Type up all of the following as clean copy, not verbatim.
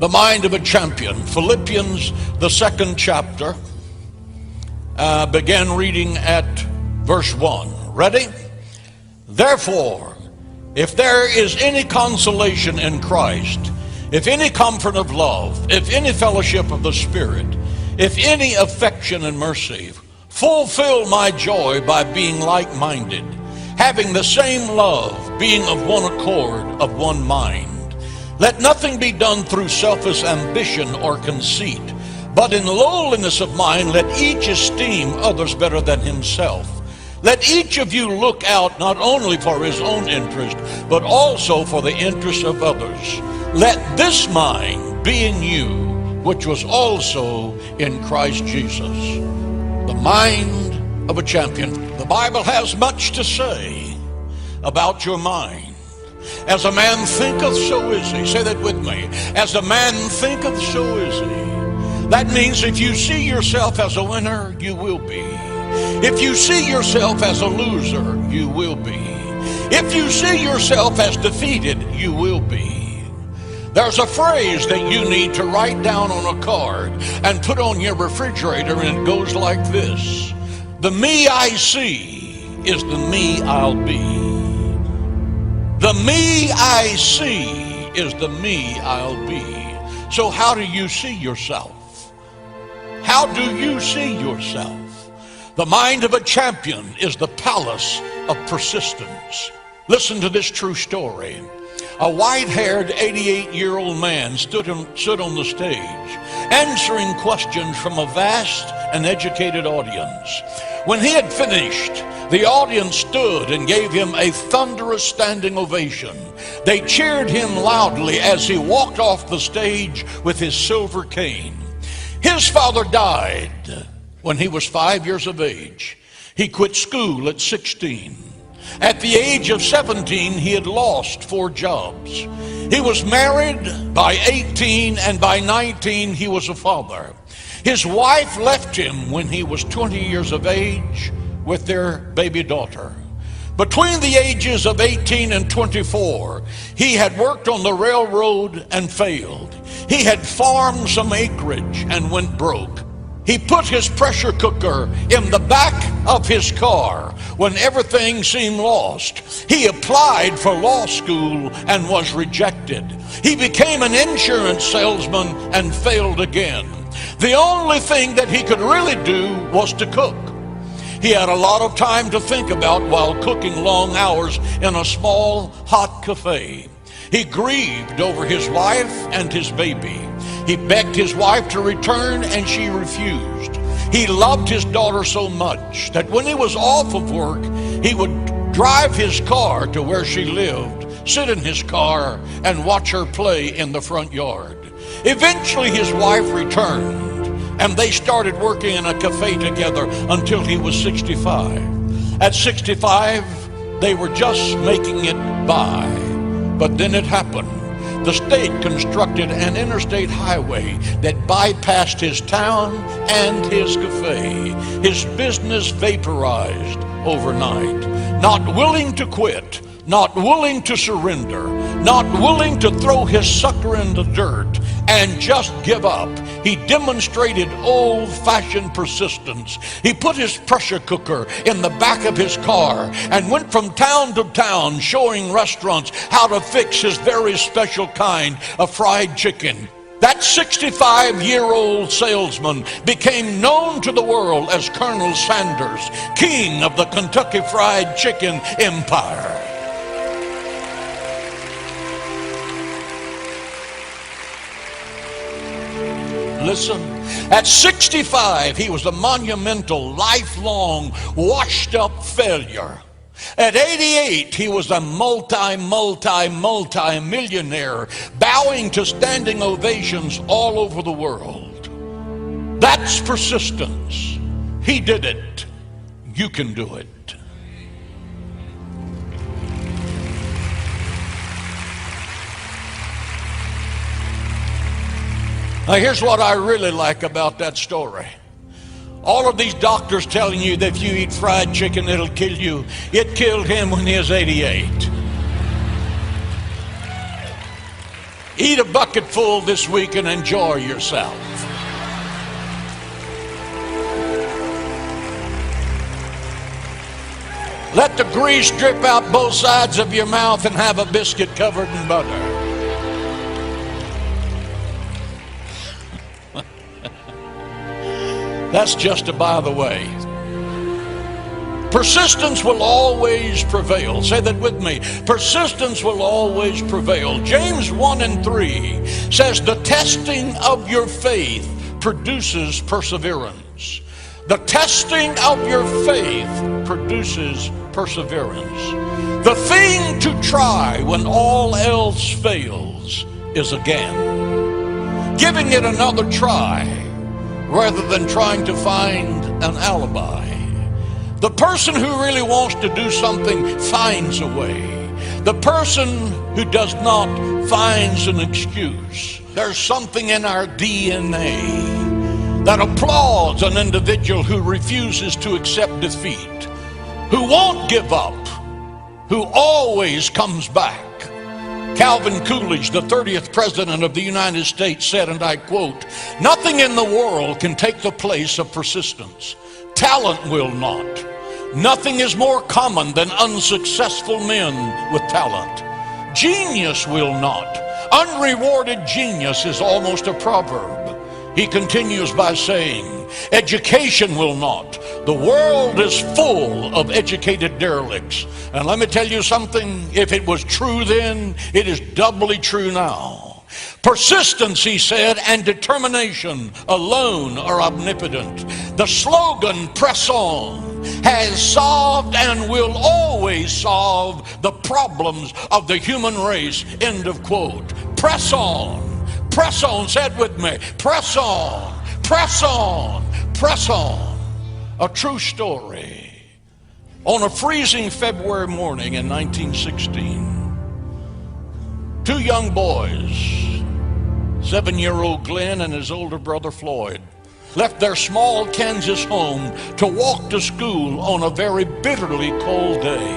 The mind of a champion. Philippians, the 2nd chapter. Begin reading at verse 1. Ready? Therefore, if there is any consolation in Christ, if any comfort of love, if any fellowship of the Spirit, if any affection and mercy, fulfill my joy by being like-minded, having the same love, being of one accord, of one mind. Let nothing be done through selfish ambition or conceit, but in lowliness of mind let each esteem others better than himself. Let each of you look out not only for his own interest, but also for the interest of others. Let this mind be in you, which was also in Christ Jesus. The mind of a champion. The Bible has much to say about your mind. As a man thinketh, so is he. Say that with me. As a man thinketh, so is he. That means if you see yourself as a winner, you will be. If you see yourself as a loser, you will be. If you see yourself as defeated, you will be. There's a phrase that you need to write down on a card and put on your refrigerator, and it goes like this. The me I see is the me I'll be. The me I see is the me I'll be. So how do you see yourself? How do you see yourself? The mind of a champion is the palace of persistence. Listen to this true story. A white-haired 88-year-old man stood on the stage, answering questions from a vast and educated audience. When he had finished, the audience stood and gave him a thunderous standing ovation. They cheered him loudly as he walked off the stage with his silver cane. His father died when he was 5 years of age. He quit school at 16. At the age of 17, he had lost 4 jobs. He was married by 18, and by 19, he was a father. His wife left him when he was 20 years of age with their baby daughter. Between the ages of 18 and 24, he had worked on the railroad and failed. He had farmed some acreage and went broke. He put his pressure cooker in the back of his car when everything seemed lost. He applied for law school and was rejected. He became an insurance salesman and failed again. The only thing that he could really do was to cook. He had a lot of time to think about while cooking long hours in a small, hot cafe. He grieved over his wife and his baby. He begged his wife to return, and she refused. He loved his daughter so much that when he was off of work, he would drive his car to where she lived, sit in his car, and watch her play in the front yard. Eventually, his wife returned, and they started working in a cafe together until he was 65. At 65, they were just making it by. But then it happened. The state constructed an interstate highway that bypassed his town and his cafe. His business vaporized overnight. Not willing to quit, not willing to surrender, not willing to throw his sucker in the dirt and just give up, he demonstrated old-fashioned persistence. He put his pressure cooker in the back of his car and went from town to town showing restaurants how to fix his very special kind of fried chicken. That 65-year-old salesman became known to the world as Colonel Sanders, king of the Kentucky Fried Chicken empire. Listen, at 65, he was a monumental, lifelong, washed-up failure. At 88, he was a multi-millionaire, bowing to standing ovations all over the world. That's persistence. He did it. You can do it. Now, here's what I really like about that story. All of these doctors telling you that if you eat fried chicken, it'll kill you. It killed him when he was 88. Eat a bucket full this week and enjoy yourself. Let the grease drip out both sides of your mouth and have a biscuit covered in butter. That's just a by the way. Persistence will always prevail. Say that with me. Persistence will always prevail. James 1:3 says the testing of your faith produces perseverance. The testing of your faith produces perseverance. The thing to try when all else fails is again. Giving it another try rather than trying to find an alibi. The person who really wants to do something finds a way. The person who does not finds an excuse. There's something in our DNA that applauds an individual who refuses to accept defeat, who won't give up, who always comes back. Calvin Coolidge, the 30th President of the United States, said, and I quote, "Nothing in the world can take the place of persistence. Talent will not. Nothing is more common than unsuccessful men with talent. Genius will not. Unrewarded genius is almost a proverb." He continues by saying, "Education will not. The world is full of educated derelicts." And let me tell you something, if it was true then, it is doubly true now. Persistence, he said, and determination alone are omnipotent. The slogan, "Press on," has solved and will always solve the problems of the human race. End of quote. Press on. Press on. Say it with me. Press on. Press on. Press on. A true story. On a freezing February morning in 1916, two young boys, 7-year-old Glenn and his older brother Floyd, left their small Kansas home to walk to school on a very bitterly cold day.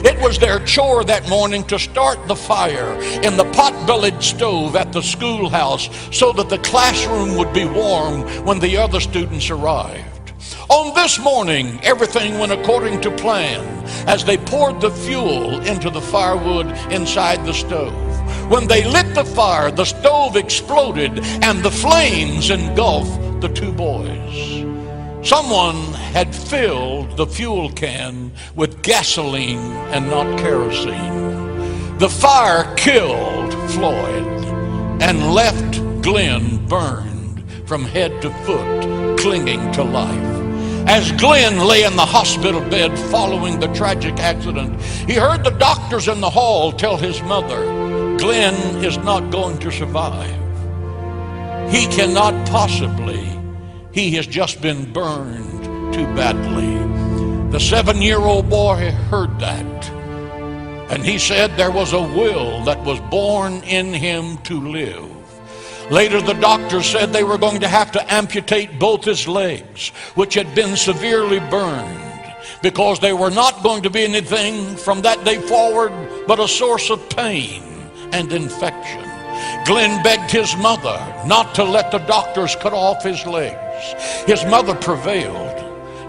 It was their chore that morning to start the fire in the pot-bellied stove at the schoolhouse so that the classroom would be warm when the other students arrived. On this morning, everything went according to plan as they poured the fuel into the firewood inside the stove. When they lit the fire, the stove exploded and the flames engulfed the two boys. Someone had filled the fuel can with gasoline and not kerosene. The fire killed Floyd and left Glenn burned from head to foot, clinging to life. As Glenn lay in the hospital bed following the tragic accident, he heard the doctors in the hall tell his mother, "Glenn is not going to survive. He cannot possibly. He has just been burned too badly." The 7-year-old boy heard that, and he said there was a will that was born in him to live. Later, the doctors said they were going to have to amputate both his legs, which had been severely burned, because there were not going to be anything from that day forward but a source of pain and infection. Glenn begged his mother not to let the doctors cut off his legs. His mother prevailed.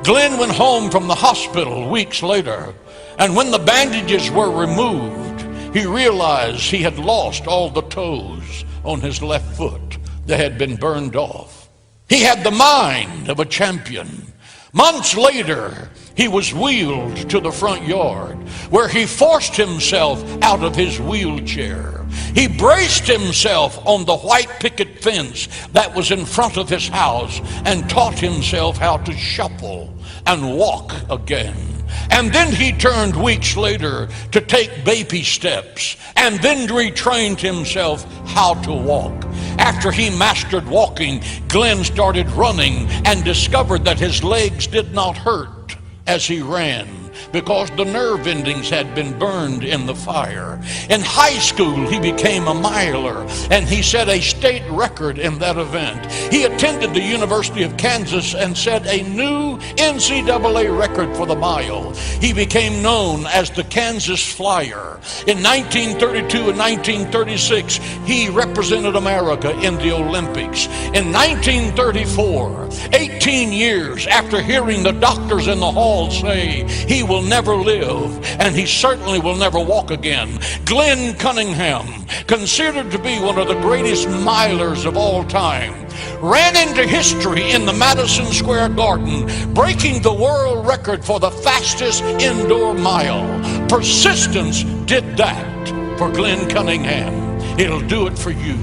Glenn went home from the hospital weeks later, and when the bandages were removed, he realized he had lost all the toes on his left foot that had been burned off. He had the mind of a champion. Months later, he was wheeled to the front yard, where he forced himself out of his wheelchair. He braced himself on the white picket fence that was in front of his house and taught himself how to shuffle and walk again. And then he turned weeks later to take baby steps, and then retrained himself how to walk. After he mastered walking, Glenn started running and discovered that his legs did not hurt as he ran, because the nerve endings had been burned in the fire. In high school, he became a miler, and he set a state record in that event. He attended the University of Kansas and set a new NCAA record for the mile. He became known as the Kansas Flyer. In 1932 and 1936, he represented America in the Olympics. In 1934, 18 years after hearing the doctors in the hall say he will never live and he certainly will never walk again, Glenn Cunningham, considered to be one of the greatest milers of all time, ran into history in the Madison Square Garden, breaking the world record for the fastest indoor mile. Persistence did that for Glenn Cunningham. It'll do it for you.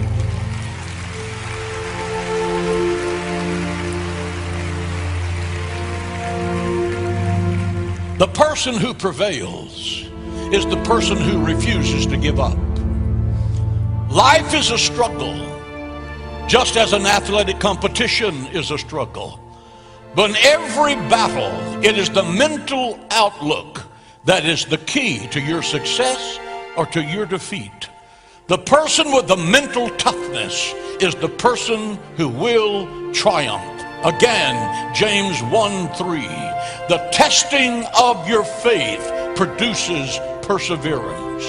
The person who prevails is the person who refuses to give up. Life is a struggle, just as an athletic competition is a struggle. But in every battle, it is the mental outlook that is the key to your success or to your defeat. The person with the mental toughness is the person who will triumph. Again, James 1:3, the testing of your faith produces perseverance.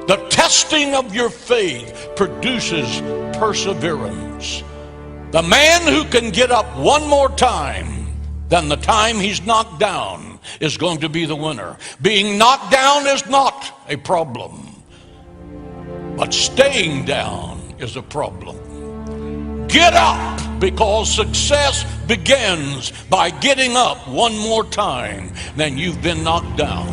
The testing of your faith produces perseverance. The man who can get up one more time than the time he's knocked down is going to be the winner. Being knocked down is not a problem, but staying down is a problem. Get up, because success begins by getting up one more time than you've been knocked down.